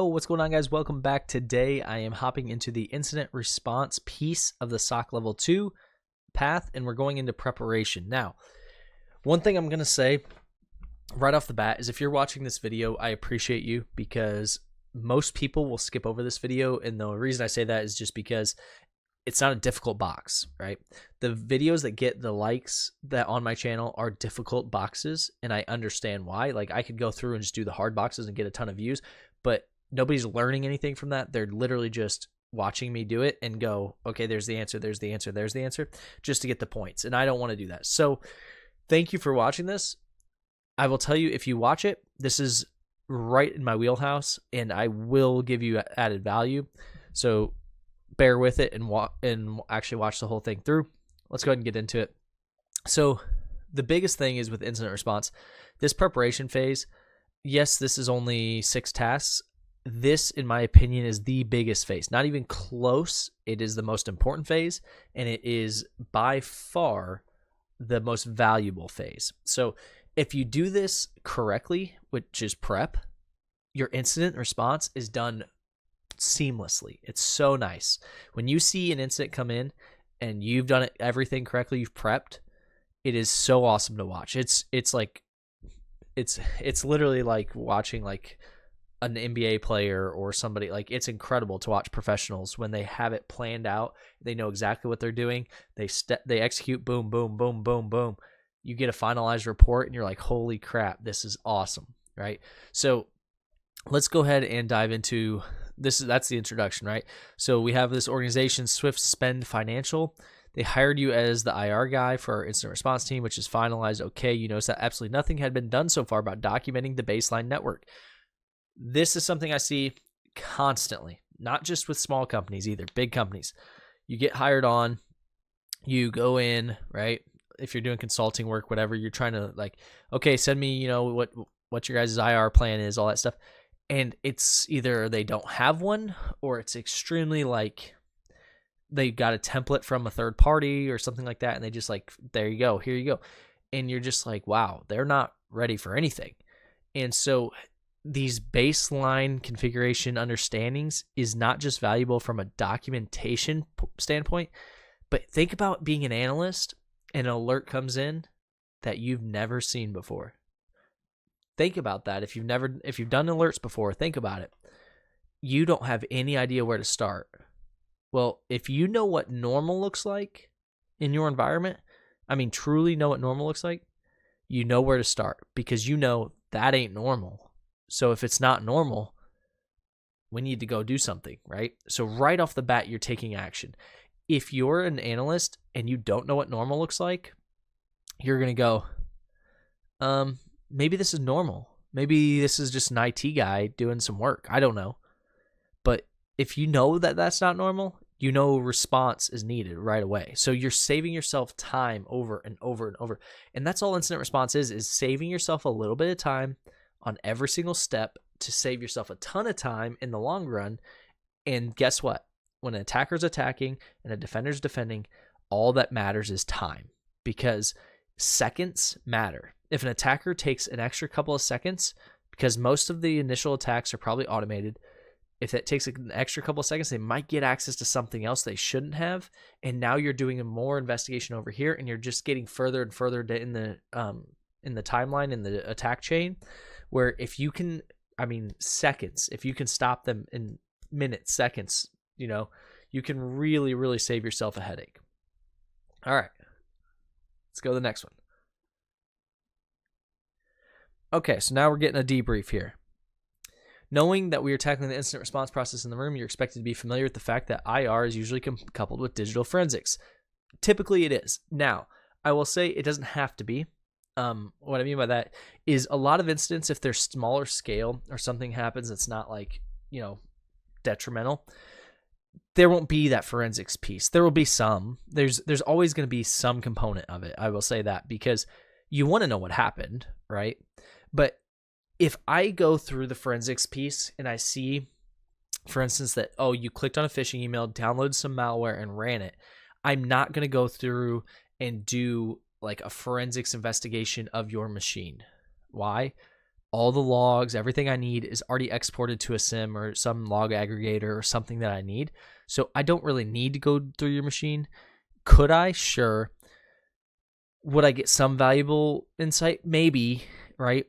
Yo, what's going on, guys? Welcome back. Today I am hopping into the incident response piece of the SOC level 2 path, and we're going into preparation. Now, one thing I'm going to say right off the bat is if you're watching this video, I appreciate you, because most people will skip over this video, and the reason I say that is just because it's not a difficult box, right? The videos that get the likes that on my channel are difficult boxes, and I understand why. Like, I could go through and just do the hard boxes and get a ton of views, but nobody's learning anything from that. They're literally just watching me do it and go, okay, there's the answer, there's the answer, there's the answer, just to get the points. And I don't want to do that. So thank you for watching this. I will tell you, if you watch it, this is right in my wheelhouse, and I will give you added value. So bear with it and actually watch the whole thing through. Let's go ahead and get into it. So the biggest thing is with incident response, this preparation phase, yes, this is only 6 tasks. This, in my opinion, is the biggest phase. Not even close. It is the most important phase, and it is by far the most valuable phase. So if you do this correctly, which is prep, your incident response is done seamlessly. It's so nice. When you see an incident come in and you've done everything correctly, you've prepped, it is so awesome to watch. It's literally like watching like an NBA player or somebody. Like, it's incredible to watch professionals when they have it planned out. They know exactly what they're doing. They execute, boom, boom, boom, boom, boom. You get a finalized report and you're like, holy crap, this is awesome, right? So let's go ahead and dive into this. That's the introduction, right? So we have this organization, Swift Spend Financial. They hired you as the IR guy for our incident response team, which is finalized. Okay, you notice that absolutely nothing had been done so far about documenting the baseline network. This is something I see constantly, not just with small companies either, big companies. You get hired on, you go in, right? If you're doing consulting work, whatever, you're trying to like, okay, send me, what your guys' IR plan is, all that stuff. And it's either they don't have one, or it's extremely like they got a template from a third party or something like that, and they just like, there you go, here you go. And you're just like, wow, they're not ready for anything. And so these baseline configuration understandings is not just valuable from a documentation standpoint, but think about being an analyst and an alert comes in that you've never seen before. Think about that. If you've done alerts before, think about it. You don't have any idea where to start. Well, if you know what normal looks like in your environment, I mean, truly know what normal looks like, you know where to start, because you know that ain't normal. So if it's not normal, we need to go do something, right? So right off the bat, you're taking action. If you're an analyst and you don't know what normal looks like, you're going to go, maybe this is normal. Maybe this is just an IT guy doing some work. I don't know. But if you know that that's not normal, you know response is needed right away. So you're saving yourself time over and over and over. And that's all incident response is saving yourself a little bit of time on every single step to save yourself a ton of time in the long run. And guess what? When an attacker's attacking and a defender's defending, all that matters is time, because seconds matter. If an attacker takes an extra couple of seconds, because most of the initial attacks are probably automated, if it takes an extra couple of seconds, they might get access to something else they shouldn't have. And now you're doing a more investigation over here, and you're just getting further and further in the timeline, in the attack chain, where if you can, seconds, if you can stop them in minutes, seconds, you can really, really save yourself a headache. All right, let's go to the next one. Okay, so now we're getting a debrief here. Knowing that we are tackling the incident response process in the room, you're expected to be familiar with the fact that IR is usually coupled with digital forensics. Typically it is. Now, I will say it doesn't have to be. What I mean by that is a lot of incidents, if they're smaller scale or something happens that's not like, detrimental, there won't be that forensics piece. There will be some. There's always going to be some component of it. I will say that, because you want to know what happened, right? But if I go through the forensics piece and I see, for instance, that, oh, you clicked on a phishing email, downloaded some malware and ran it, I'm not going to go through and do like a forensics investigation of your machine. Why? all the logs, everything I need is already exported to a SIM or some log aggregator or something that I need. So I don't really need to go through your machine. Could I? Sure. Would I get some valuable insight? Maybe, right?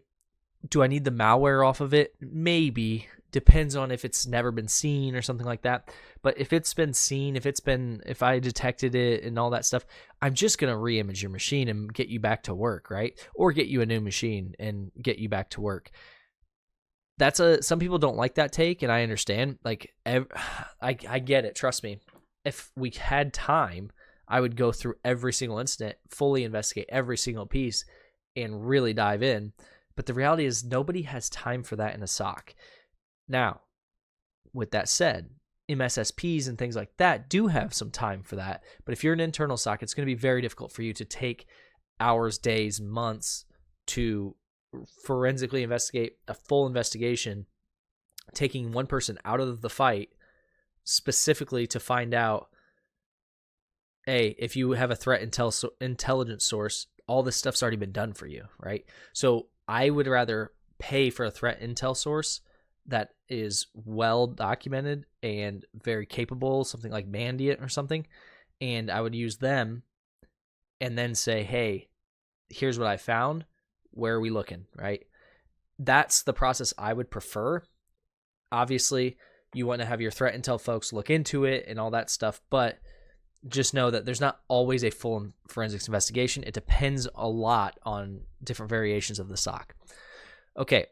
Do I need the malware off of it? Maybe. Depends on if it's never been seen or something like that. But if it's been seen, if I detected it and all that stuff, I'm just going to re-image your machine and get you back to work, right? Or get you a new machine and get you back to work. Some people don't like that take, and I understand. Like, I get it. Trust me. If we had time, I would go through every single incident, fully investigate every single piece, and really dive in. But the reality is nobody has time for that in a SOC. Now, with that said, MSSPs and things like that do have some time for that. But if you're an internal SOC, it's going to be very difficult for you to take hours, days, months to forensically investigate a full investigation, taking one person out of the fight specifically to find out, hey, if you have a threat intelligence source, all this stuff's already been done for you, right? So I would rather pay for a threat intel source that is well documented and very capable, something like Mandiant or something, and I would use them and then say, hey, here's what I found. Where are we looking, right? That's the process I would prefer. Obviously, you want to have your threat intel folks look into it and all that stuff, but just know that there's not always a full forensics investigation. It depends a lot on different variations of the SOC. Okay,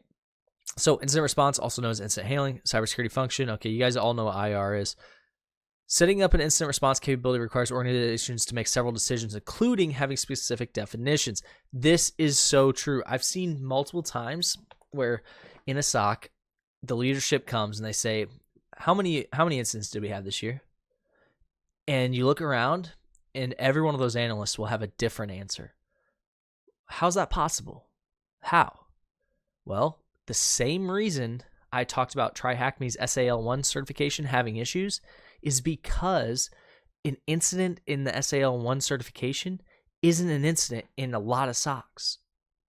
so incident response, also known as incident handling, cybersecurity function. Okay, you guys all know what IR is. Setting up an incident response capability requires organizations to make several decisions, including having specific definitions. This is so true. I've seen multiple times where in a SOC, the leadership comes and they say, how many incidents did we have this year? And you look around and every one of those analysts will have a different answer. How's that possible? How? Well, the same reason I talked about TryHackMe's SAL1 certification having issues is because an incident in the SAL1 certification isn't an incident in a lot of SOCs,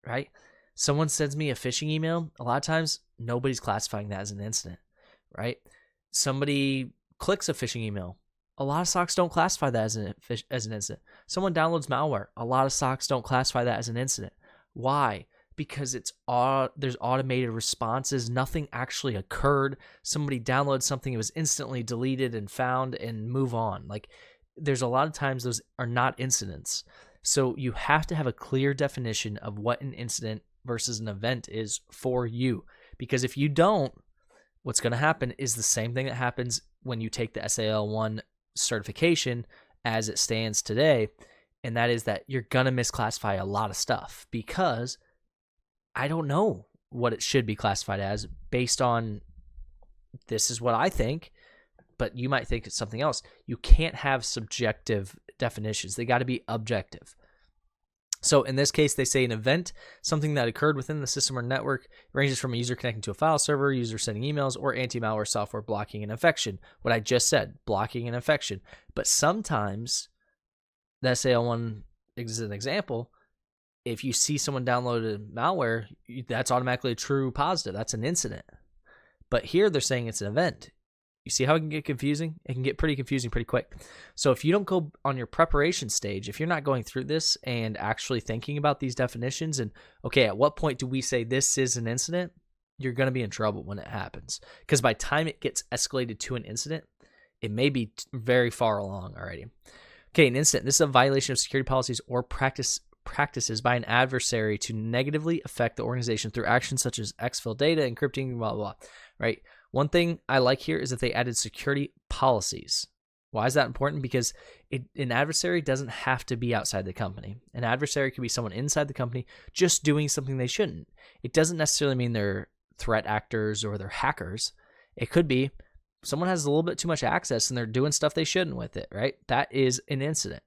right? Someone sends me a phishing email. A lot of times, nobody's classifying that as an incident, right? Somebody clicks a phishing email. A lot of SOCs don't classify that as an incident. Someone downloads malware. A lot of SOCs don't classify that as an incident. Why? Because there's automated responses. Nothing actually occurred. Somebody downloads something, it was instantly deleted and found and move on. Like, there's a lot of times those are not incidents. So you have to have a clear definition of what an incident versus an event is for you. Because if you don't, what's going to happen is the same thing that happens when you take the SAL1 certification as it stands today. And that is that you're going to misclassify a lot of stuff because I don't know what it should be classified as based on this is what I think, but you might think it's something else. You can't have subjective definitions. They got to be objective. So in this case, they say an event, something that occurred within the system or network, ranges from a user connecting to a file server, user sending emails, or anti-malware software blocking an infection. What I just said, blocking an infection. But sometimes, the SAL1 is an example, if you see someone downloaded malware, that's automatically a true positive. That's an incident. But here they're saying it's an event. You see how it can get confusing? It can get pretty confusing pretty quick. So if you don't go on your preparation stage, if you're not going through this and actually thinking about these definitions and, okay, at what point do we say this is an incident? You're going to be in trouble when it happens. Because by the time it gets escalated to an incident, it may be very far along already. Okay, an incident. This is a violation of security policies or practices by an adversary to negatively affect the organization through actions such as exfil data, encrypting, blah, blah, blah, right? One thing I like here is that they added security policies. Why is that important? Because an adversary doesn't have to be outside the company. An adversary could be someone inside the company just doing something they shouldn't. It doesn't necessarily mean they're threat actors or they're hackers. It could be someone has a little bit too much access and they're doing stuff they shouldn't with it, right? That is an incident.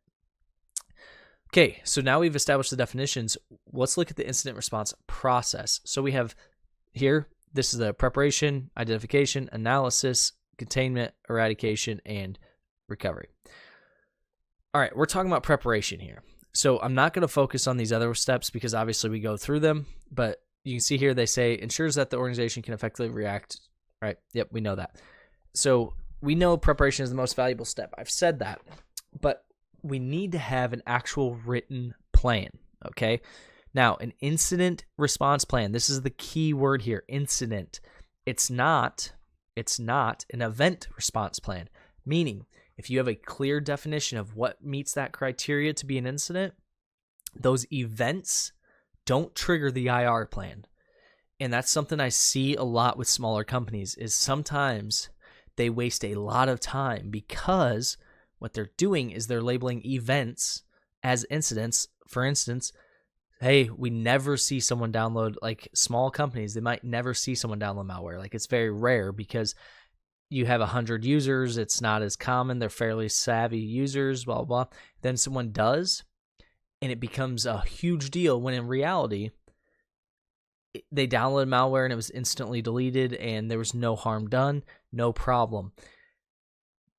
Okay, so now we've established the definitions. Let's look at the incident response process. So we have here, this is the preparation, identification, analysis, containment, eradication, and recovery. All right, we're talking about preparation here. So I'm not going to focus on these other steps because obviously we go through them, but you can see here they say ensures that the organization can effectively react. Right? Yep, we know that. So we know preparation is the most valuable step. I've said that, but we need to have an actual written plan. Okay. Now, an incident response plan. This is the key word here. Incident. It's not an event response plan. Meaning, if you have a clear definition of what meets that criteria to be an incident, those events don't trigger the IR plan. And that's something I see a lot with smaller companies is sometimes they waste a lot of time because what they're doing is they're labeling events as incidents. For instance, hey, we never see someone download, like small companies, they might never see someone download malware. Like it's very rare because you have 100 users. It's not as common. They're fairly savvy users, blah, blah, blah. Then someone does, and it becomes a huge deal when in reality, they downloaded malware and it was instantly deleted and there was no harm done, no problem.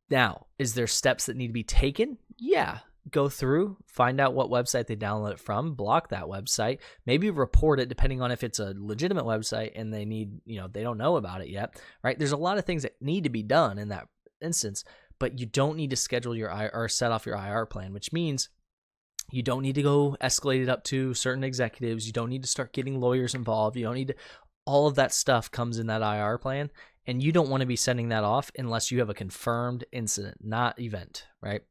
Now, is there steps that need to be taken? Yeah. Go through, find out what website they download it from, block that website, maybe report it depending on if it's a legitimate website and they need, they don't know about it yet, right? There's a lot of things that need to be done in that instance, but you don't need to schedule your IR or set off your IR plan, which means you don't need to go escalate it up to certain executives. You don't need to start getting lawyers involved. You don't need to, all of that stuff comes in that IR plan, and you don't want to be sending that off unless you have a confirmed incident, not event, right?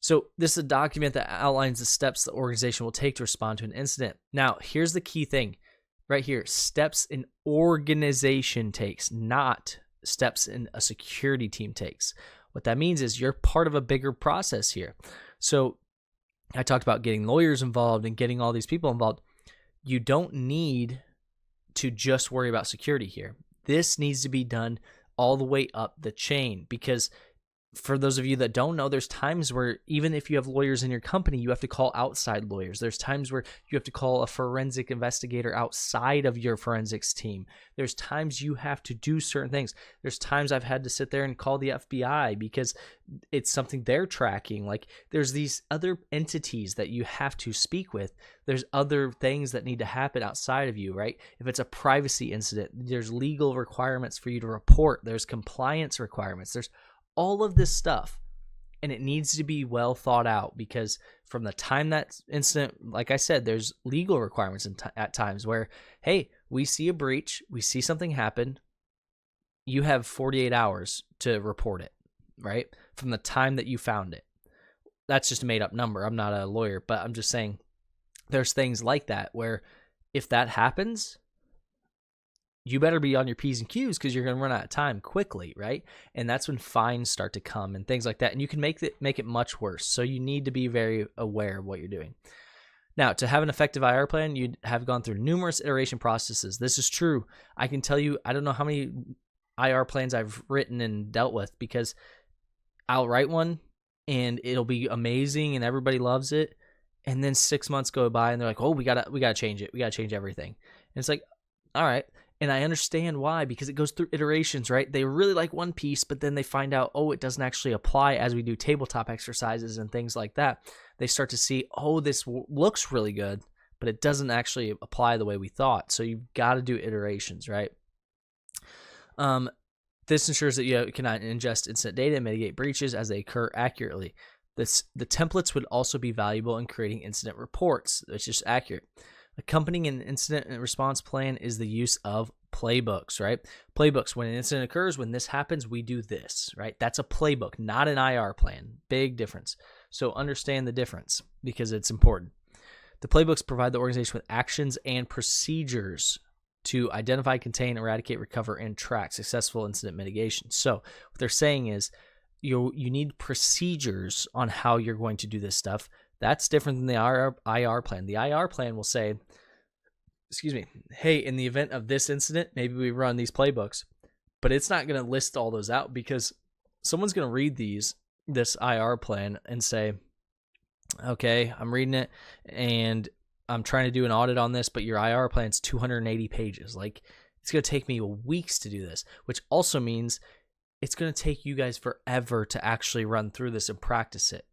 So this is a document that outlines the steps the organization will take to respond to an incident. Now, here's the key thing right here. Steps an organization takes, not steps in a security team takes. What that means is you're part of a bigger process here. So I talked about getting lawyers involved and getting all these people involved. You don't need to just worry about security here. This needs to be done all the way up the chain because for those of you that don't know, there's times where even if you have lawyers in your company, you have to call outside lawyers. There's times where you have to call a forensic investigator outside of your forensics team. There's times you have to do certain things. There's times I've had to sit there and call the FBI because it's something they're tracking. Like there's these other entities that you have to speak with. There's other things that need to happen outside of you, right? If it's a privacy incident, there's legal requirements for you to report. There's compliance requirements. There's all of this stuff, and it needs to be well thought out because from the time that incident, like I said, there's legal requirements at times where, hey, we see a breach, we see something happen, you have 48 hours to report it, right? From the time that you found it. That's just a made up number. I'm not a lawyer, but I'm just saying there's things like that where if that happens, you better be on your P's and Q's because you're going to run out of time quickly, right? And that's when fines start to come and things like that. And you can make it much worse. So you need to be very aware of what you're doing. Now, to have an effective IR plan, you have gone through numerous iteration processes. This is true. I can tell you, I don't know how many IR plans I've written and dealt with because I'll write one and it'll be amazing and everybody loves it. And then 6 months go by and they're like, oh, we gotta change it. We gotta change everything. And it's like, all right. And I understand why, because it goes through iterations, right? They really like one piece, but then they find out, oh, it doesn't actually apply as we do tabletop exercises and things like that. They start to see, oh, this looks really good, but it doesn't actually apply the way we thought. So you've got to do iterations, right? This ensures that you cannot ingest incident data and mitigate breaches as they occur accurately. The templates would also be valuable in creating incident reports, which is accurate. Accompanying an incident and response plan is the use of playbooks, right? Playbooks, when an incident occurs, when this happens, we do this, right? That's a playbook, not an IR plan. Big difference. So understand the difference because it's important. The playbooks provide the organization with actions and procedures to identify, contain, eradicate, recover, and track successful incident mitigation. So what they're saying is you need procedures on how you're going to do this stuff. That's different than the IR plan. The IR plan will say, hey, in the event of this incident, maybe we run these playbooks, but it's not going to list all those out because someone's going to read this IR plan and say, okay, I'm reading it and I'm trying to do an audit on this, but your IR plan's 280 pages. Like it's going to take me weeks to do this, which also means it's going to take you guys forever to actually run through this and practice it.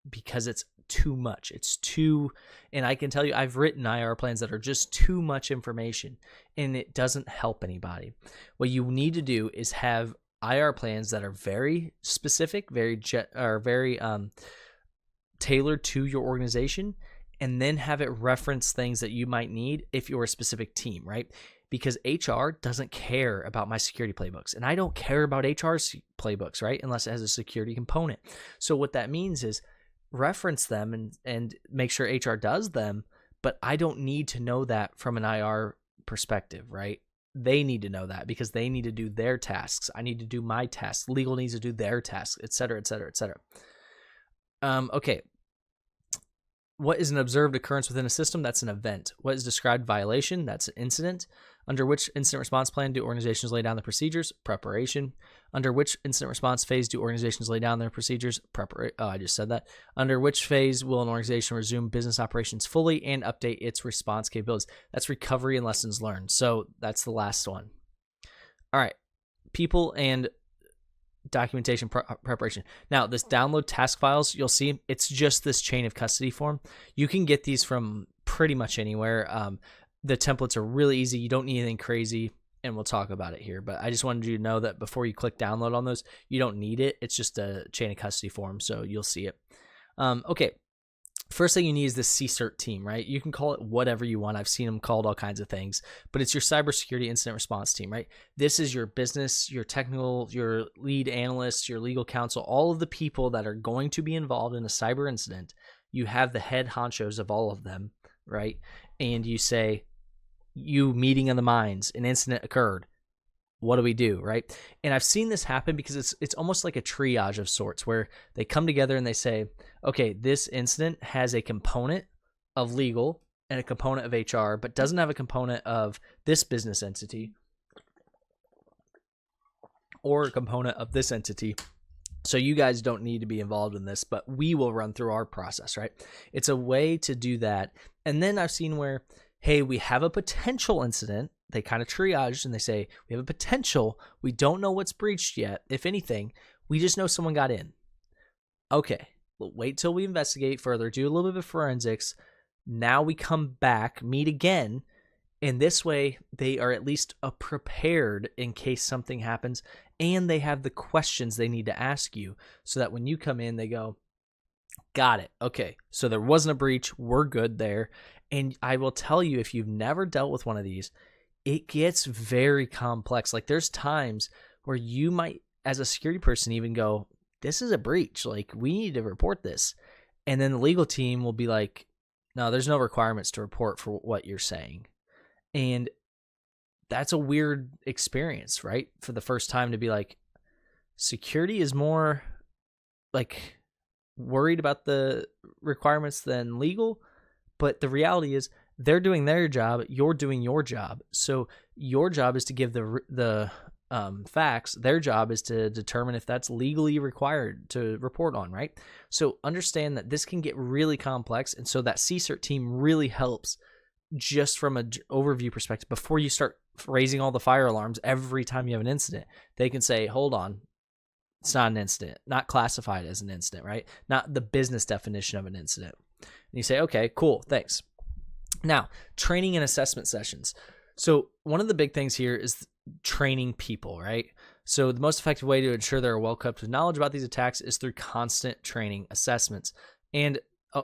Because it's too much. It's too, and I can tell you, I've written IR plans that are just too much information, and it doesn't help anybody. What you need to do is have IR plans that are very specific, very tailored to your organization, and then have it reference things that you might need if you're a specific team, right? Because HR doesn't care about my security playbooks, and I don't care about HR's playbooks, right? Unless it has a security component. So what that means is reference them and make sure HR does them, but I don't need to know that from an IR perspective, right? They need to know that because they need to do their tasks. I need to do my tasks. Legal needs to do their tasks, et cetera, et cetera, et cetera. Okay. What is an observed occurrence within a system? That's an event. What is described violation? That's an incident. Under which incident response plan do organizations lay down the procedures? Preparation. Under which incident response phase do organizations lay down their procedures? I just said that. Under which phase will an organization resume business operations fully and update its response capabilities? That's recovery and lessons learned. So that's the last one. All right. People and documentation preparation. Now, this download task files, you'll see it's just this chain of custody form. You can get these from pretty much anywhere. The templates are really easy. You don't need anything crazy, and we'll talk about it here. But I just wanted you to know that before you click download on those, you don't need it. It's just a chain of custody form, so you'll see it. Okay. First thing you need is this CSIRT team, right? You can call it whatever you want. I've seen them called all kinds of things, but it's your cybersecurity incident response team, right? This is your business, your technical, your lead analysts, your legal counsel, all of the people that are going to be involved in a cyber incident. You have the head honchos of all of them, right? And you say, you meeting of the minds, an incident occurred. What do we do, right? And I've seen this happen because it's almost like a triage of sorts where they come together and they say, okay, this incident has a component of legal and a component of HR, but doesn't have a component of this business entity or a component of this entity. So you guys don't need to be involved in this, but we will run through our process, right? It's a way to do that. And then I've seen where, hey, we have a potential incident. They kind of triage and they say, we have a potential. We don't know what's breached yet. If anything, we just know someone got in. Okay, we'll wait till we investigate further, do a little bit of forensics. Now we come back, meet again. And this way, they are at least prepared in case something happens. And they have the questions they need to ask you so that when you come in, they go, got it. Okay, so there wasn't a breach. We're good there. And I will tell you, if you've never dealt with one of these, it gets very complex. Like there's times where you might, as a security person, even go, this is a breach. Like we need to report this. And then the legal team will be like, no, there's no requirements to report for what you're saying. And that's a weird experience, right? For the first time to be like, security is more like worried about the requirements than legal. But the reality is they're doing their job. You're doing your job. So your job is to give the facts. Their job is to determine if that's legally required to report on, right? So understand that this can get really complex. And so that CSIRT team really helps just from an overview perspective. Before you start raising all the fire alarms every time you have an incident, they can say, hold on, it's not an incident, not classified as an incident, right? Not the business definition of an incident. And you say, okay, cool, thanks. Now, training and assessment sessions. So one of the big things here is training people, right? So the most effective way to ensure they're well equipped with knowledge about these attacks is through constant training assessments. And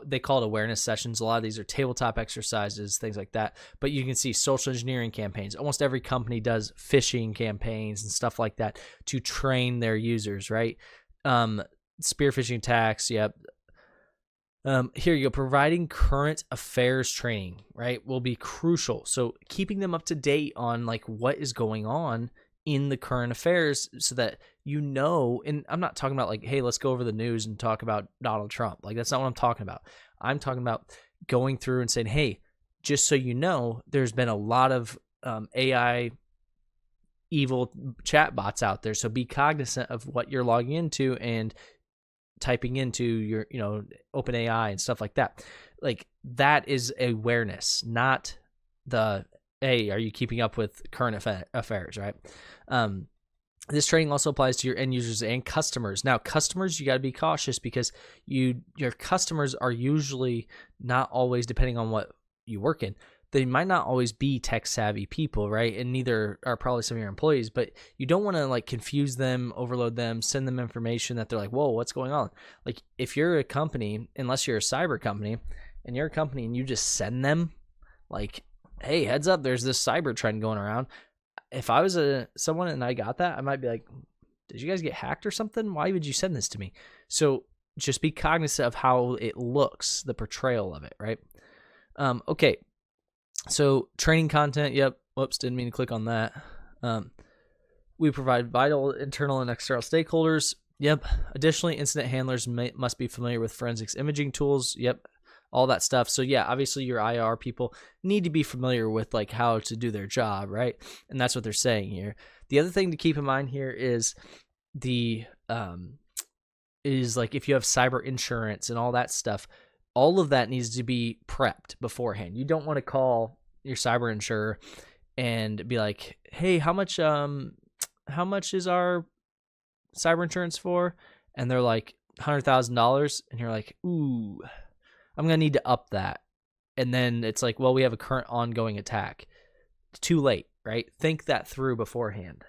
they call it awareness sessions. A lot of these are tabletop exercises, things like that. But you can see social engineering campaigns. Almost every company does phishing campaigns and stuff like that to train their users, right? Spear phishing attacks, yep. Here you go. Providing current affairs training, right, will be crucial. So keeping them up to date on like what is going on in the current affairs so that you know, and I'm not talking about like, hey, let's go over the news and talk about Donald Trump. Like that's not what I'm talking about. I'm talking about going through and saying, hey, just so you know, there's been a lot of AI evil chat bots out there. So be cognizant of what you're logging into and typing into your, OpenAI and stuff like that. Like that is awareness, not the, hey, are you keeping up with current affairs, right? This training also applies to your end users and customers. Now, customers, you got to be cautious because your customers are usually not always, depending on what you work in, they might not always be tech savvy people, right? And neither are probably some of your employees, but you don't want to like confuse them, overload them, send them information that they're like, whoa, what's going on? Like if you're a company, unless you're a cyber company and you're a company and you just send them like, hey, heads up, there's this cyber trend going around. If I was someone and I got that, I might be like, did you guys get hacked or something? Why would you send this to me? So just be cognizant of how it looks, the portrayal of it, right? Okay. So training content. Yep. Whoops. Didn't mean to click on that. We provide vital internal and external stakeholders. Yep. Additionally, incident handlers must be familiar with forensics imaging tools. Yep. All that stuff. So yeah, obviously your IR people need to be familiar with like how to do their job, right? And that's what they're saying here. The other thing to keep in mind here is like if you have cyber insurance and all that stuff, all of that needs to be prepped beforehand. You don't want to call your cyber insurer and be like, hey, how much is our cyber insurance for? And they're like $100,000. And you're like, ooh, I'm going to need to up that. And then it's like, well, we have a current ongoing attack. It's too late, right? Think that through beforehand.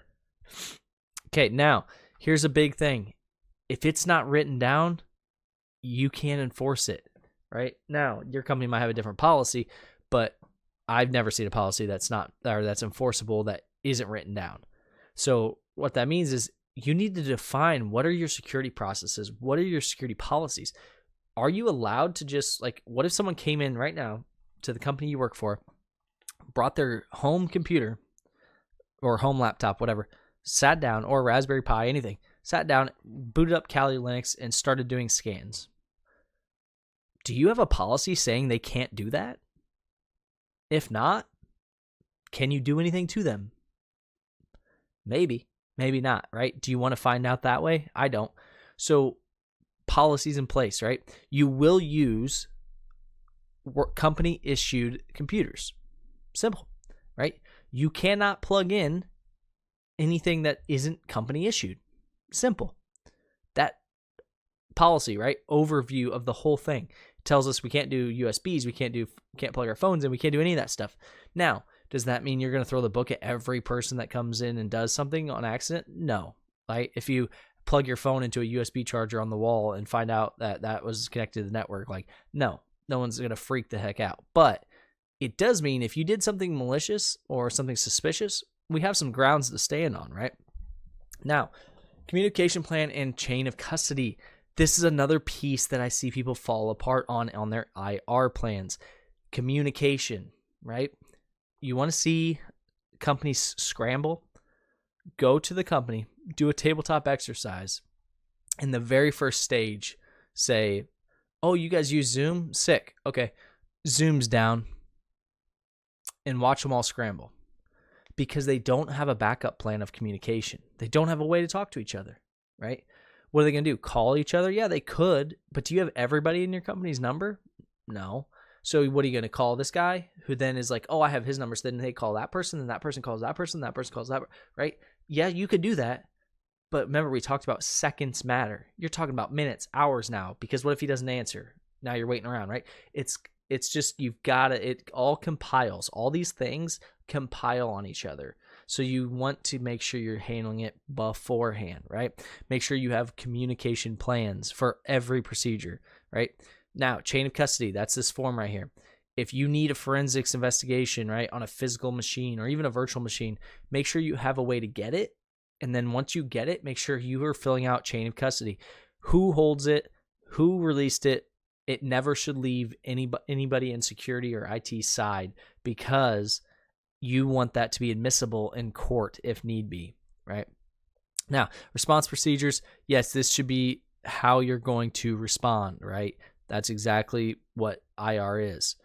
Okay, now, here's a big thing. If it's not written down, you can't enforce it, right? Now, your company might have a different policy, but I've never seen a policy that's enforceable that isn't written down. So what that means is you need to define what are your security processes? What are your security policies? Are you allowed to just like, what if someone came in right now to the company you work for, brought their home computer or home laptop, whatever, sat down, or Raspberry Pi, anything, sat down, booted up Kali Linux and started doing scans? Do you have a policy saying they can't do that? If not, can you do anything to them? Maybe, maybe not, right? Do you want to find out that way? I don't. So policies in place, right? You will use company issued computers. Simple, right? You cannot plug in anything that isn't company issued. Simple. That policy, right? Overview of the whole thing tells us we can't do USBs, we can't plug our phones in, we can't do any of that stuff. Now, does that mean you're going to throw the book at every person that comes in and does something on accident? No, right? If you plug your phone into a USB charger on the wall and find out that that was connected to the network, like, no one's going to freak the heck out. But it does mean if you did something malicious or something suspicious, we have some grounds to stand on, right? Now, communication plan and chain of custody. This is another piece that I see people fall apart on their IR plans. Communication, right? You want to see companies scramble? Go to the company, do a tabletop exercise. In the very first stage, say, oh, you guys use Zoom? Sick. Okay. Zoom's down. And watch them all scramble. Because they don't have a backup plan of communication. They don't have a way to talk to each other, right? What are they going to do? Call each other? Yeah, they could. But do you have everybody in your company's number? No. So what are you going to call this guy who then is like, oh, I have his number. So then they call that person, and that person calls that person, that person calls that, right? Yeah, you could do that. But remember, we talked about seconds matter. You're talking about minutes, hours now, because what if he doesn't answer? Now you're waiting around, right? It's just, you've got to, it all compiles. All these things compile on each other. So you want to make sure you're handling it beforehand, right? Make sure you have communication plans for every procedure, right? Now, chain of custody, that's this form right here. If you need a forensics investigation, right, on a physical machine or even a virtual machine, make sure you have a way to get it. And then once you get it, make sure you are filling out chain of custody. Who holds it? Who released it? It never should leave anybody in security or IT side, because you want that to be admissible in court if need be, right? Now, response procedures. Yes, this should be how you're going to respond, right? That's exactly what IR is.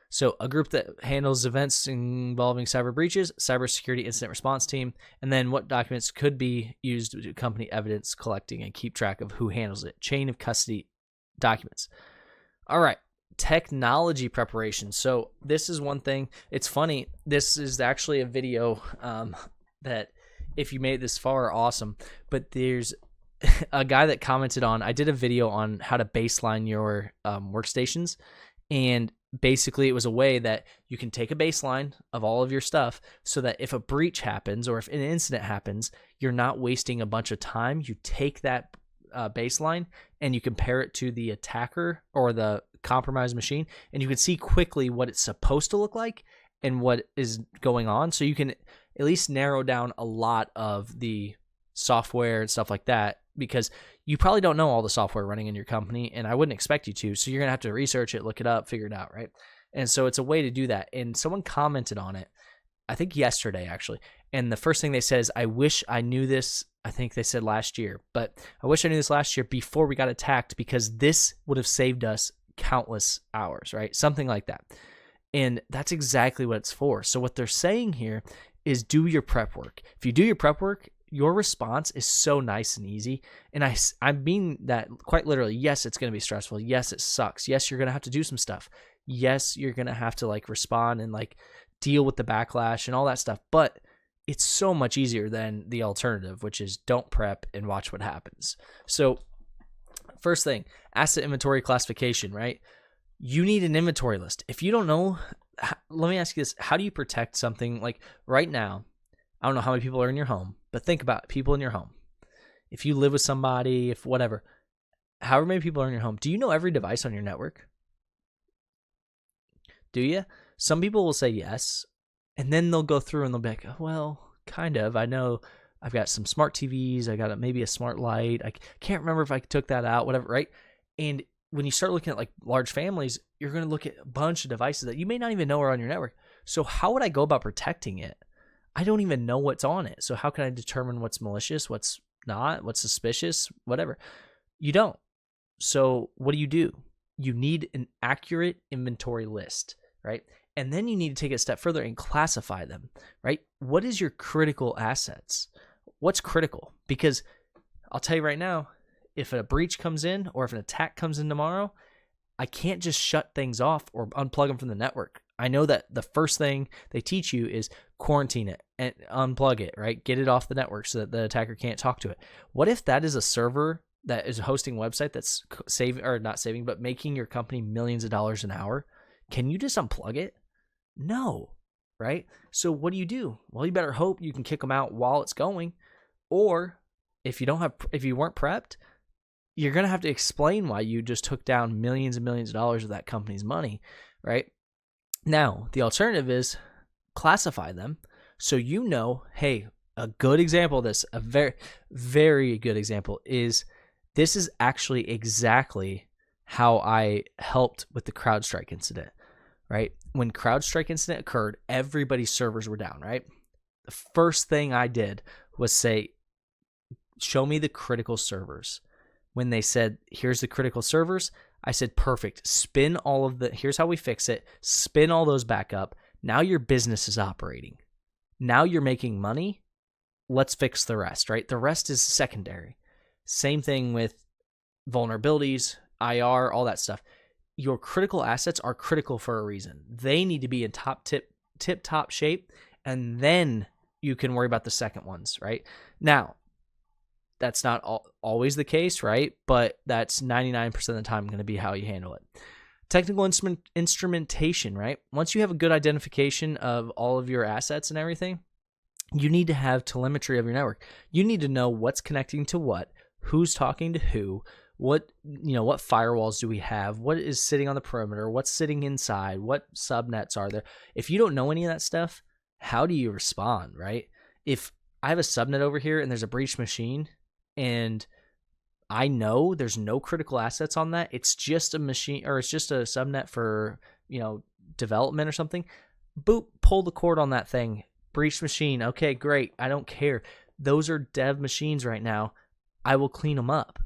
So a group that handles events involving cyber breaches, cybersecurity incident response team, and then what documents could be used to company evidence collecting and keep track of who handles it. Chain of custody documents. All right. Technology preparation. So this is one thing. It's funny. This is actually a video that if you made it this far, awesome. But there's a guy that commented on, I did a video on how to baseline your workstations, and basically it was a way that you can take a baseline of all of your stuff so that if a breach happens or if an incident happens, you're not wasting a bunch of time. You take that baseline and you compare it to the attacker or the compromised machine, and you can see quickly what it's supposed to look like and what is going on. So you can at least narrow down a lot of the software and stuff like that, because you probably don't know all the software running in your company, and I wouldn't expect you to. So you're going to have to research it, look it up, figure it out, right? And so it's a way to do that. And someone commented on it, I think yesterday actually. And the first thing they said is, I wish I knew this. I think they said last year, but I wish I knew this last year before we got attacked, because this would have saved us countless hours, right? Something like that. And that's exactly what it's for. So what they're saying here is do your prep work. If you do your prep work, your response is so nice and easy. And I mean that quite literally. Yes, it's going to be stressful. Yes, it sucks. Yes, you're going to have to do some stuff. Yes, you're going to have to like respond and like deal with the backlash and all that stuff. But it's so much easier than the alternative, which is don't prep and watch what happens. So first thing, asset inventory classification, right? You need an inventory list. If you don't know, let me ask you this. How do you protect something like right now? I don't know how many people are in your home, but think about people in your home. If you live with somebody, if whatever, however many people are in your home, do you know every device on your network? Do you? Some people will say yes, and then they'll go through and they'll be like, oh, well, kind of. I know I've got some smart TVs. I got maybe a smart light. I can't remember if I took that out, whatever, right? And when you start looking at like large families, you're going to look at a bunch of devices that you may not even know are on your network. So how would I go about protecting it? I don't even know what's on it. So how can I determine what's malicious, what's not, what's suspicious, whatever? You don't. So what do? You need an accurate inventory list, right? And then you need to take it a step further and classify them, right? What is your critical assets? What's critical? Because I'll tell you right now, if a breach comes in or if an attack comes in tomorrow, I can't just shut things off or unplug them from the network. I know that the first thing they teach you is quarantine it and unplug it, right? Get it off the network so that the attacker can't talk to it. What if that is a server that is hosting a website that's making your company millions of dollars an hour? Can you just unplug it? No, right? So what do? Well, you better hope you can kick them out while it's going, or if you weren't prepped, you're going to have to explain why you just took down millions and millions of dollars of that company's money, right? Now, the alternative is classify them so you know, hey, a good example of this, a very, very good example is this is actually exactly how I helped with the CrowdStrike incident, right? When CrowdStrike incident occurred, everybody's servers were down, right? The first thing I did was say, show me the critical servers. When they said, here's the critical servers, I said, perfect. Spin all of here's how we fix it. Spin all those back up. Now your business is operating. Now you're making money. Let's fix the rest, right? The rest is secondary. Same thing with vulnerabilities, IR, all that stuff. Your critical assets are critical for a reason. They need to be in tip-top shape, and then you can worry about the second ones, right? Now, that's not always the case, right? But that's 99% of the time going to be how you handle it. Technical instrumentation, right? Once you have a good identification of all of your assets and everything, you need to have telemetry of your network. You need to know what's connecting to what, who's talking to who, what firewalls do we have, what is sitting on the perimeter, what's sitting inside, what subnets are there. If you don't know any of that stuff, how do you respond, right? If I have a subnet over here and there's a breached machine, and I know there's no critical assets on that, it's just a machine, or it's just a subnet for, development or something, boop, pull the cord on that thing, breached machine, okay, great, I don't care. Those are dev machines right now. I will clean them up.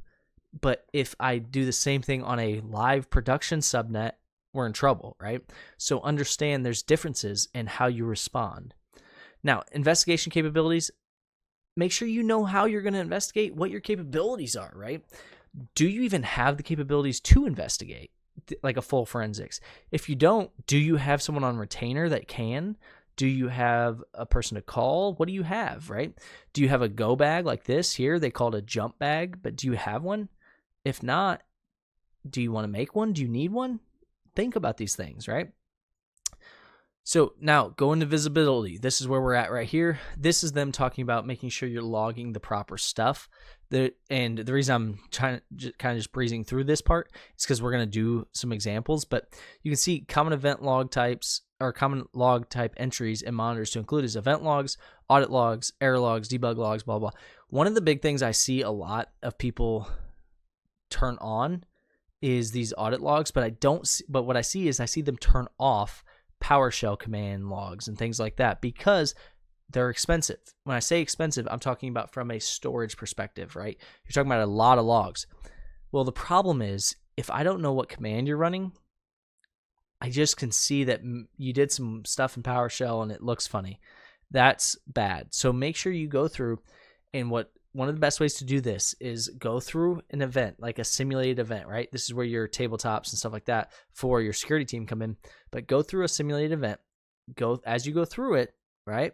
But if I do the same thing on a live production subnet, we're in trouble, right? So understand there's differences in how you respond. Now, investigation capabilities, make sure you know how you're going to investigate, what your capabilities are, right? Do you even have the capabilities to investigate, like a full forensics? If you don't, do you have someone on retainer that can? Do you have a person to call? What do you have, right? Do you have a go bag like this here? They call it a jump bag, but do you have one? If not, do you want to make one? Do you need one? Think about these things, right? So now go into visibility. This is where we're at right here. This is them talking about making sure you're logging the proper stuff. And the reason I'm trying to kind of just breezing through this part is because we're going to do some examples, but you can see common event log types or common log type entries and monitors to include is event logs, audit logs, error logs, debug logs, blah, blah. One of the big things I see a lot of people turn on is these audit logs, but what I see is I see them turn off PowerShell command logs and things like that because they're expensive. When I say expensive, I'm talking about from a storage perspective, right? You're talking about a lot of logs. Well, the problem is if I don't know what command you're running, I just can see that you did some stuff in PowerShell and it looks funny. That's bad. So make sure you go through, and one of the best ways to do this is go through an event, like a simulated event, right? This is where your tabletops and stuff like that for your security team come in. But go through a simulated event. As you go through it, right?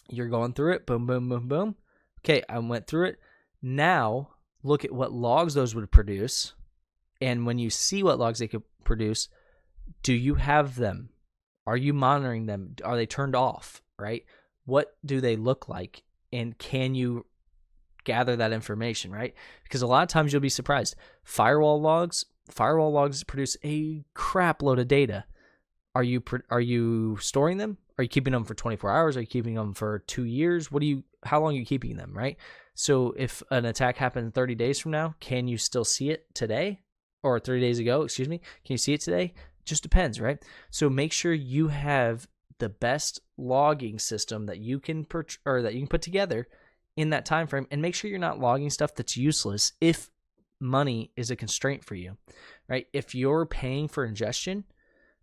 You're going through it. Boom, boom, boom, boom. Okay, I went through it. Now look at what logs those would produce. And when you see what logs they could produce, do you have them? Are you monitoring them? Are they turned off, right? What do they look like? And can you gather that information, right? Because a lot of times you'll be surprised. Firewall logs produce a crap load of data. Are you storing them? Are you keeping them for 24 hours? Are you keeping them for 2 years? How long are you keeping them, right? So if an attack happened 30 days from now, can you still see it today? Or 30 days ago, excuse me. Can you see it today? Just depends, right? So make sure you have the best logging system that you can put together in that time frame, and make sure you're not logging stuff that's useless if money is a constraint for you, right? If you're paying for ingestion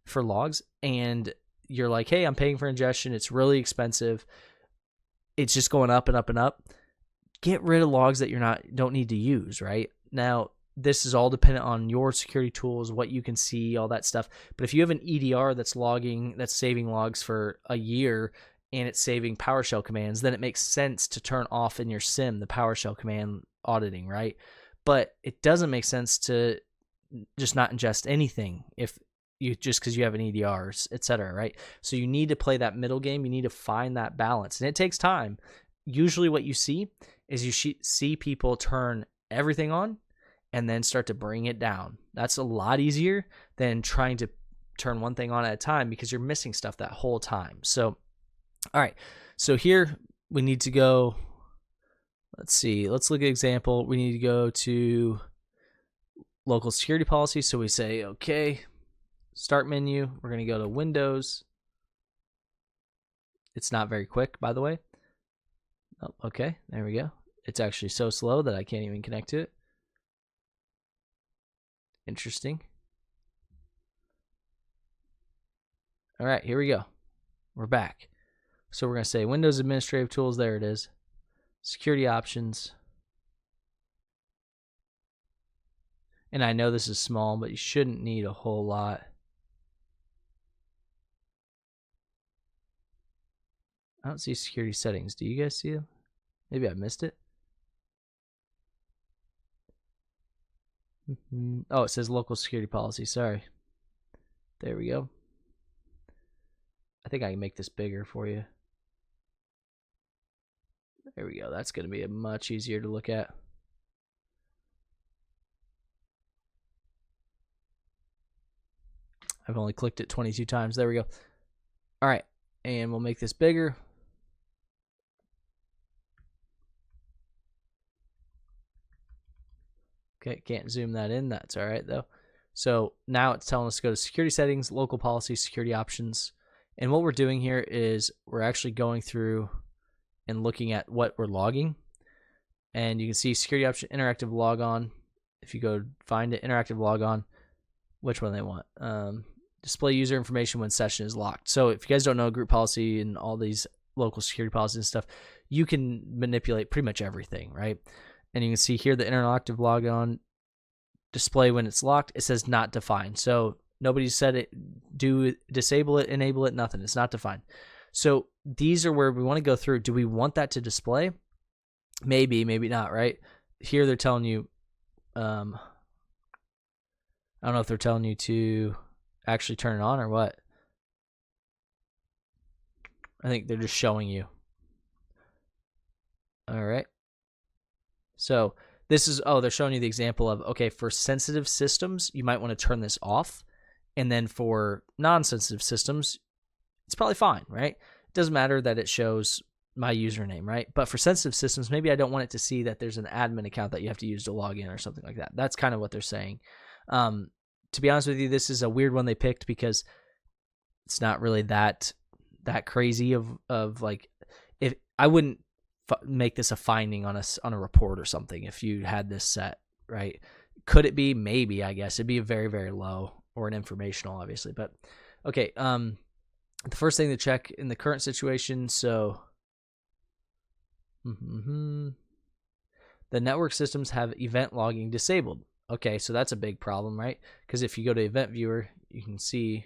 for logs and you're like, hey, I'm paying for ingestion, it's really expensive, it's just going up and up and up, get rid of logs that don't need to use, right? Now, this is all dependent on your security tools, what you can see, all that stuff. But if you have an EDR that's saving logs for a year and it's saving PowerShell commands, then it makes sense to turn off in your SIM the PowerShell command auditing, right? But it doesn't make sense to just not ingest anything because you have an EDR, et cetera, right? So you need to play that middle game. You need to find that balance, and it takes time. Usually what you see is you see people turn everything on and then start to bring it down. That's a lot easier than trying to turn one thing on at a time because you're missing stuff that whole time. So, all right. So here we need to go, let's look at example. We need to go to local security policy. So we say, okay, start menu. We're going to go to Windows. It's not very quick, by the way. Oh, okay, there we go. It's actually so slow that I can't even connect to it. Interesting. All right, here we go. We're back. So we're going to say Windows Administrative Tools. There it is. Security options. And I know this is small, but you shouldn't need a whole lot. I don't see security settings. Do you guys see them? Maybe I missed it. Oh, it says local security policy. Sorry. There we go. I think I can make this bigger for you. There we go. That's going to be much easier to look at. I've only clicked it 22 times. There we go. All right. And we'll make this bigger. Okay, can't zoom that in. That's all right, though. So now it's telling us to go to security settings, local policy, security options. And what we're doing here is we're actually going through and looking at what we're logging. And you can see security option, interactive logon. If you go find it, interactive logon, which one they want. Display user information when session is locked. So if you guys don't know group policy and all these local security policies and stuff, you can manipulate pretty much everything, right? And you can see here the interactive logon display when it's locked. It says not defined. So nobody said it, disable it, enable it, nothing. It's not defined. So these are where we want to go through. Do we want that to display? Maybe, maybe not, right? Here they're telling you, I don't know if they're telling you to actually turn it on or what. I think they're just showing you. All right. So this is, they're showing you the example of, okay, for sensitive systems, you might want to turn this off. And then for non-sensitive systems, it's probably fine, right? It doesn't matter that it shows my username, right? But for sensitive systems, maybe I don't want it to see that there's an admin account that you have to use to log in or something like that. That's kind of what they're saying. To be honest with you, this is a weird one they picked because it's not really that crazy of like, if I wouldn't make this a finding on a report or something if you had this set, right? Could it be? Maybe, I guess. It'd be a very, very low or an informational, obviously. But okay, the first thing to check in the current situation, so the network systems have event logging disabled. Okay, so that's a big problem, right? Because if you go to event viewer, you can see,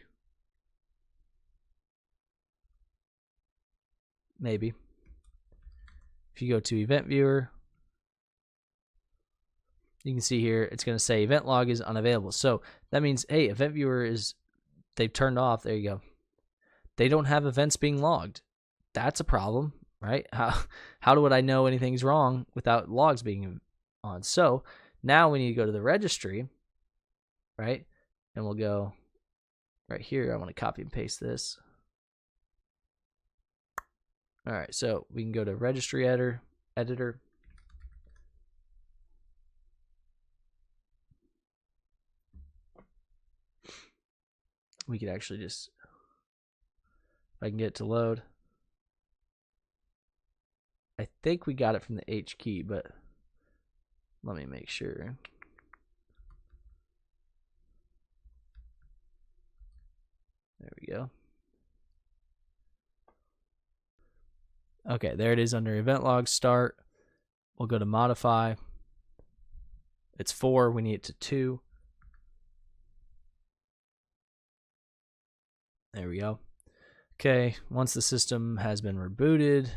maybe, if you go to event viewer, you can see here, it's going to say event log is unavailable. So that means, hey, event viewer they've turned off. There you go. They don't have events being logged. That's a problem, right? How would I know anything's wrong without logs being on? So now we need to go to the registry, right? And we'll go right here. I want to copy and paste this. All right, so we can go to registry editor. We could actually just, if I can get it to load. I think we got it from the H key, but let me make sure. There we go. Okay, there it is under event log start. We'll go to modify. It's 4, we need it to 2. There we go. Okay, once the system has been rebooted,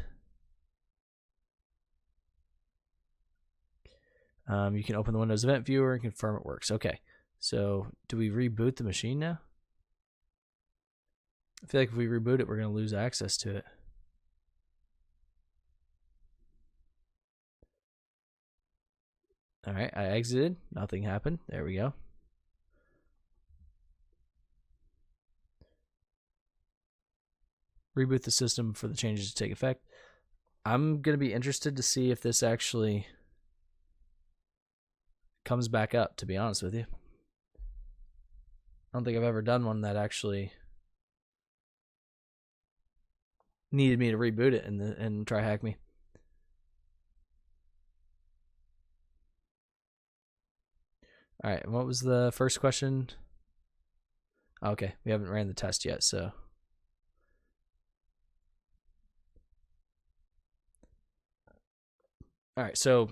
you can open the Windows Event Viewer and confirm it works. Okay, so do we reboot the machine now? I feel like if we reboot it, we're going to lose access to it. All right, I exited. Nothing happened. There we go. Reboot the system for the changes to take effect. I'm going to be interested to see if this actually comes back up, to be honest with you. I don't think I've ever done one that actually needed me to reboot it and TryHackMe. All right, what was the first question? Okay, we haven't ran the test yet, so. All right, so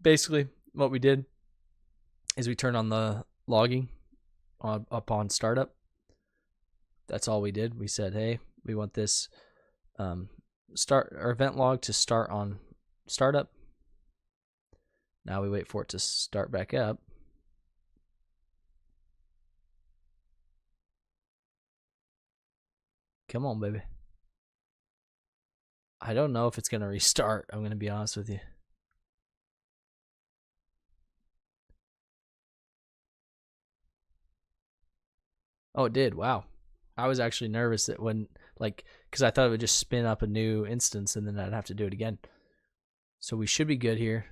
basically what we did is we turned on the logging upon startup. That's all we did. We said, hey, we want this start our event log to start on startup. Now we wait for it to start back up. Come on, baby. I don't know if it's going to restart. I'm going to be honest with you. Oh, it did. Wow. I was actually nervous that when, like, because I thought it would just spin up a new instance and then I'd have to do it again. So we should be good here.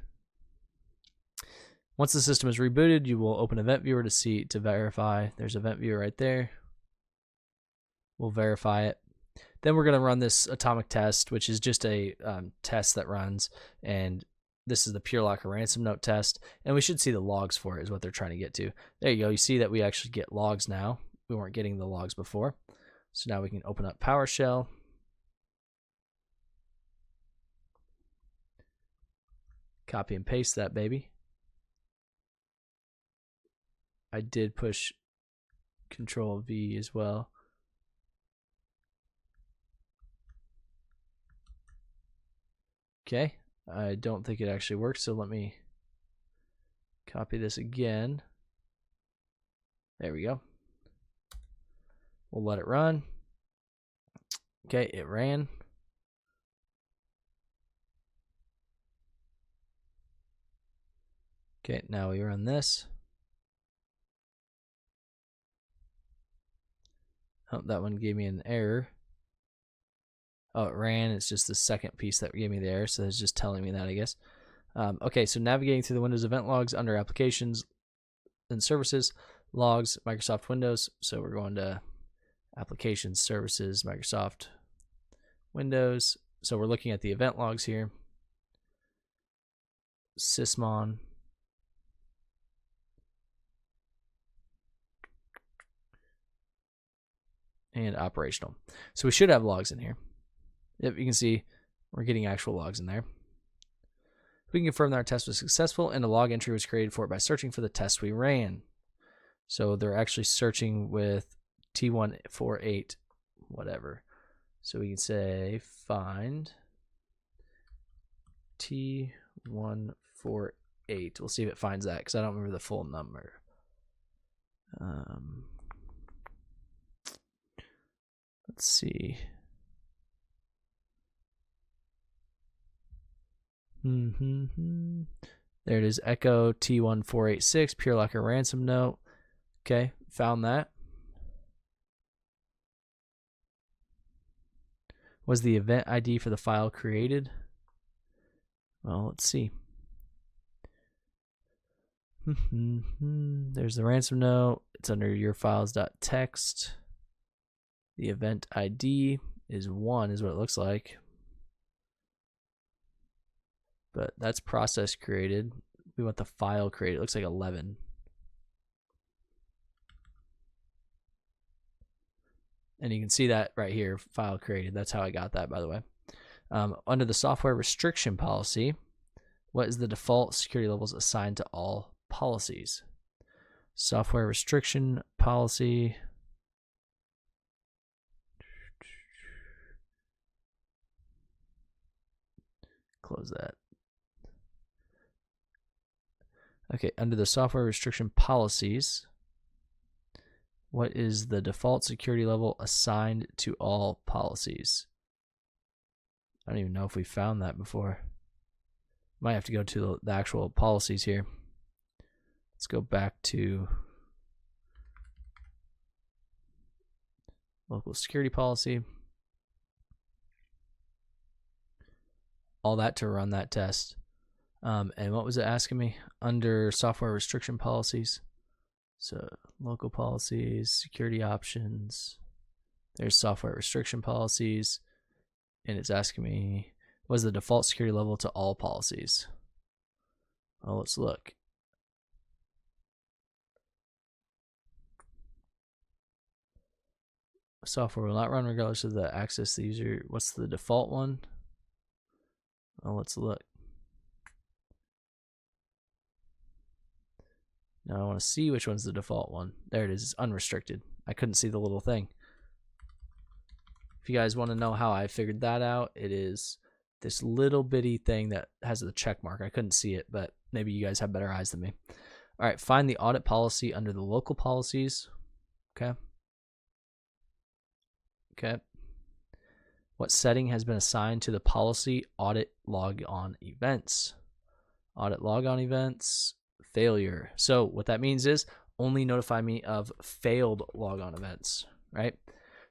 Once the system is rebooted, you will open Event Viewer to verify. There's Event Viewer right there. We'll verify it. Then we're going to run this atomic test, which is just a test that runs. And this is the PureLocker ransom note test. And we should see the logs for it is what they're trying to get to. There you go. You see that we actually get logs now. We weren't getting the logs before. So now we can open up PowerShell. Copy and paste that, baby. I did push Control V as well. Okay, I don't think it actually works, so let me copy this again. There we go. We'll let it run. Okay, it ran. Okay, now we run this. Oh, that one gave me an error. Oh, it ran. It's just the second piece that gave me the error, so it's just telling me that, I guess. Okay, so navigating through the Windows event logs under Applications and Services, Logs, Microsoft Windows. So we're going to Applications, Services, Microsoft Windows. So we're looking at the event logs here. Sysmon. And operational. So we should have logs in here. Yep, you can see we're getting actual logs in there. We can confirm that our test was successful and a log entry was created for it by searching for the test we ran. So they're actually searching with T148 whatever. So we can say find T148. We'll see if it finds that because I don't remember the full number. Let's see. There it is. Echo T1486 Pure Locker ransom note. Okay, found that. Was the event ID for the file created? Well, let's see. There's the ransom note. It's under your files.txt. The event ID is 1 is what it looks like. But that's process created. We want the file created. It looks like 11. And you can see that right here, file created. That's how I got that, by the way. Under the software restriction policy, what is the default security levels assigned to all policies? Software restriction policy. Close that. Okay, under the software restriction policies, what is the default security level assigned to all policies? I don't even know if we found that before. Might have to go to the actual policies here. Let's go back to local security policy. All that to run that test. And what was it asking me? Under software restriction policies. So local policies, security options. There's software restriction policies. And it's asking me, what is the default security level to all policies? Well, let's look. Software will not run regardless of the access the user. What's the default one? Well, let's look. Now I want to see which one's the default one. There it is. It's unrestricted. I couldn't see the little thing. If you guys want to know how I figured that out, it is this little bitty thing that has the check mark. I couldn't see it, but maybe you guys have better eyes than me. All right, find the audit policy under the local policies. Okay. Okay. What setting has been assigned to the policy audit logon events? Audit logon events, failure. So what that means is only notify me of failed logon events, right?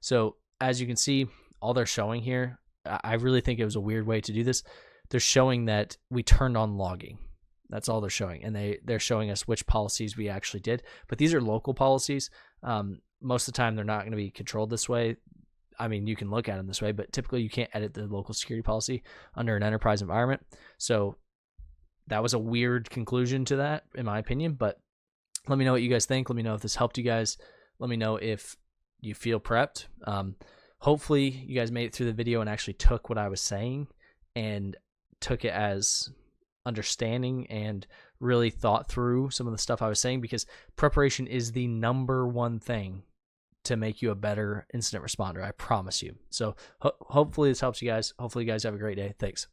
So as you can see, all they're showing here, I really think it was a weird way to do this. They're showing that we turned on logging. That's all they're showing. And they're showing us which policies we actually did. But these are local policies. Most of the time, they're not going to be controlled this way. I mean, you can look at them this way, but typically you can't edit the local security policy under an enterprise environment. So that was a weird conclusion to that, in my opinion. But let me know what you guys think. Let me know if this helped you guys. Let me know if you feel prepped. Hopefully you guys made it through the video and actually took what I was saying and took it as understanding and really thought through some of the stuff I was saying, because preparation is the #1 thing to make you a better incident responder. I promise you. So hopefully this helps you guys. Hopefully you guys have a great day. Thanks.